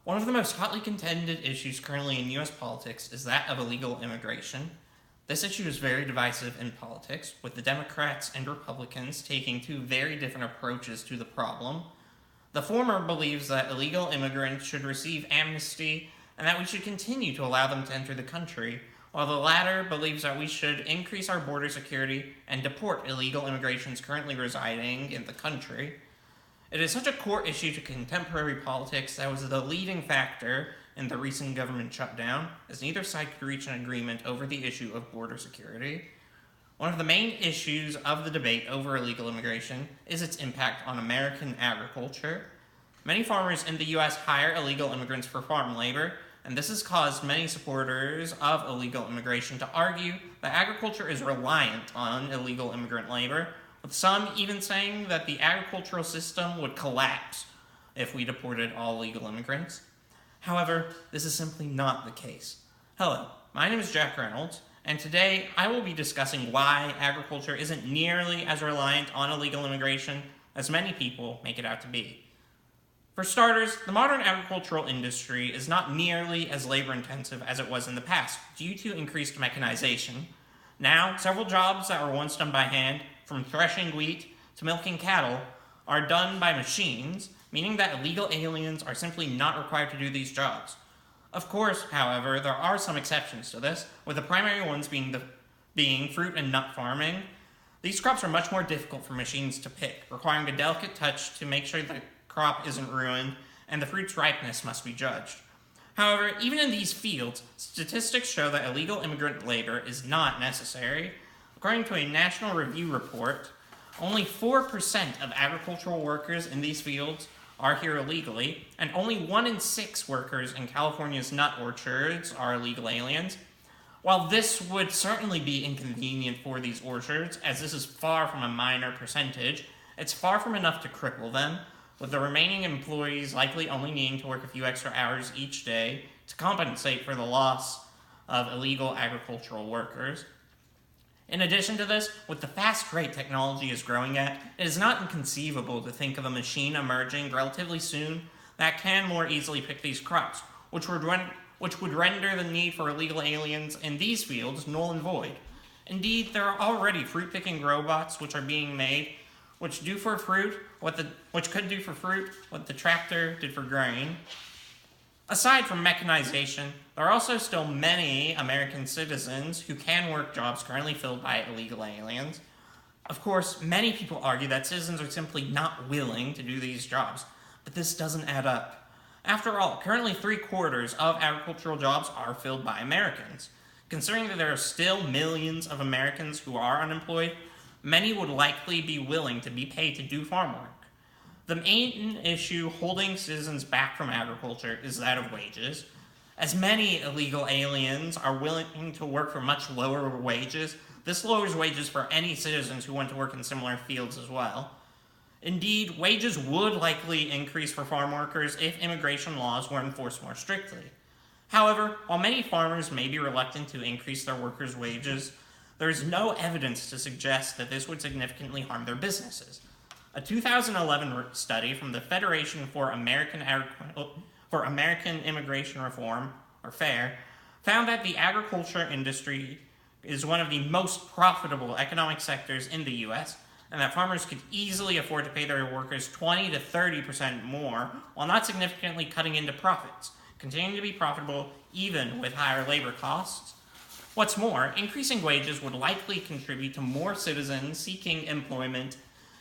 One of the most hotly contended issues currently in US politics is that of illegal immigration. This issue is very divisive in politics, with the Democrats and Republicans taking two very different approaches to the problem. The former believes that illegal immigrants should receive amnesty and that we should continue to allow them to enter the country, while the latter believes that we should increase our border security and deport illegal immigrants currently residing in the country. It is such a core issue to contemporary politics that was the leading factor in the recent government shutdown, as neither side could reach an agreement over the issue of border security. One of the main issues of the debate over illegal immigration is its impact on American agriculture. Many farmers in the US hire illegal immigrants for farm labor, and this has caused many supporters of illegal immigration to argue that agriculture is reliant on illegal immigrant labor, with some even saying that the agricultural system would collapse if we deported all illegal immigrants. However, this is simply not the case. Hello, my name is Jack Reynolds, and today I will be discussing why agriculture isn't nearly as reliant on illegal immigration as many people make it out to be. For starters, the modern agricultural industry is not nearly as labor intensive as it was in the past due to increased mechanization. Now, several jobs that were once done by hand, from threshing wheat to milking cattle, are done by machines, meaning that illegal aliens are simply not required to do these jobs. Of course, however, there are some exceptions to this, with the primary ones being fruit and nut farming. These crops are much more difficult for machines to pick, requiring a delicate touch to make sure the crop isn't ruined, and the fruit's ripeness must be judged. However, even in these fields, statistics show that illegal immigrant labor is not necessary. According to a National Review report, only 4% of agricultural workers in these fields are here illegally, and only 1 in 6 workers in California's nut orchards are illegal aliens. While this would certainly be inconvenient for these orchards, as this is far from a minor percentage, it's far from enough to cripple them, with the remaining employees likely only needing to work a few extra hours each day to compensate for the loss of illegal agricultural workers. In addition to this, with the fast rate technology is growing at, it is not inconceivable to think of a machine emerging relatively soon that can more easily pick these crops, which would render the need for illegal aliens in these fields null and void. Indeed, there are already fruit-picking robots which are being made, which could do for fruit what the tractor did for grain. Aside from mechanization, there are also still many American citizens who can work jobs currently filled by illegal aliens. Of course, many people argue that citizens are simply not willing to do these jobs, but this doesn't add up. After all, currently 3/4 of agricultural jobs are filled by Americans. Considering that there are still millions of Americans who are unemployed, many would likely be willing to be paid to do farm work. The main issue holding citizens back from agriculture is that of wages. As many illegal aliens are willing to work for much lower wages, this lowers wages for any citizens who want to work in similar fields as well. Indeed, wages would likely increase for farm workers if immigration laws were enforced more strictly. However, while many farmers may be reluctant to increase their workers' wages, there is no evidence to suggest that this would significantly harm their businesses. A 2011 study from the Federation for American Immigration Reform, or FAIR, found that the agriculture industry is one of the most profitable economic sectors in the US, and that farmers could easily afford to pay their workers 20 to 30% more while not significantly cutting into profits, continuing to be profitable even with higher labor costs. What's more, increasing wages would likely contribute to more citizens seeking employment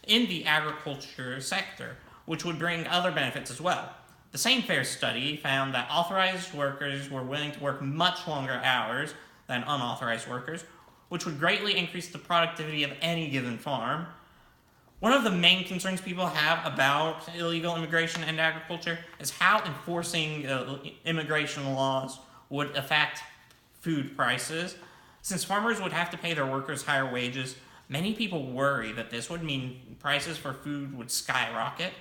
in the agriculture sector, which would bring other benefits as well. The same FAIR study found that authorized workers were willing to work much longer hours than unauthorized workers, which would greatly increase the productivity of any given farm. One of the main concerns people have about illegal immigration and agriculture is how enforcing immigration laws would affect food prices. Since farmers would have to pay their workers higher wages, many people worry that this would mean prices for food would skyrocket.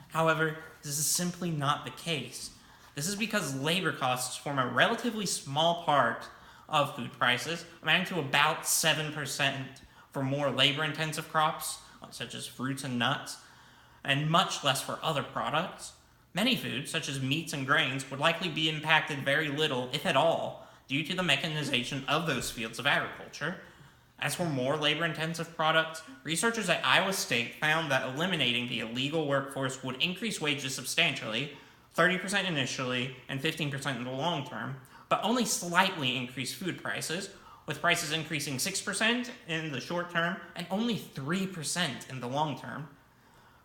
However, this is simply not the case. This is because labor costs form a relatively small part of food prices, amounting to about 7% for more labor-intensive crops, such as fruits and nuts, and much less for other products. Many foods, such as meats and grains, would likely be impacted very little, if at all, due to the mechanization of those fields of agriculture. As for more labor intensive products, researchers at Iowa State found that eliminating the illegal workforce would increase wages substantially, 30% initially and 15% in the long term, but only slightly increase food prices, with prices increasing 6% in the short term and only 3% in the long term.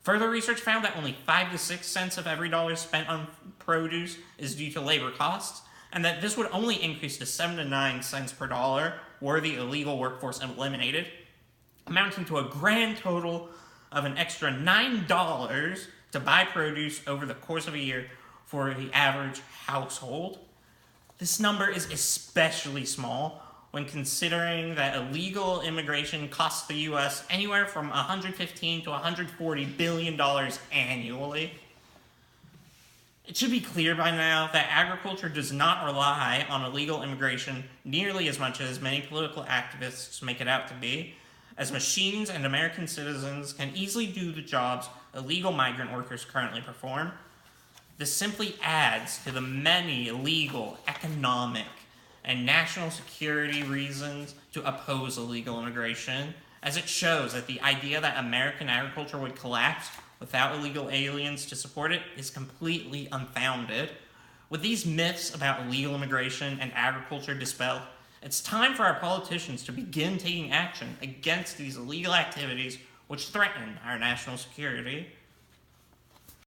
Further research found that only 5 to 6 cents of every dollar spent on produce is due to labor costs, and that this would only increase to 7 to 9 cents per dollar were the illegal workforce eliminated, amounting to a grand total of an extra $9 to buy produce over the course of a year for the average household. This number is especially small when considering that illegal immigration costs the U.S. anywhere from $115 to $140 billion annually. It should be clear by now that agriculture does not rely on illegal immigration nearly as much as many political activists make it out to be, as machines and American citizens can easily do the jobs illegal migrant workers currently perform. This simply adds to the many legal, economic, and national security reasons to oppose illegal immigration, as it shows that the idea that American agriculture would collapse without illegal aliens to support it is completely unfounded. With these myths about illegal immigration and agriculture dispelled, it's time for our politicians to begin taking action against these illegal activities which threaten our national security.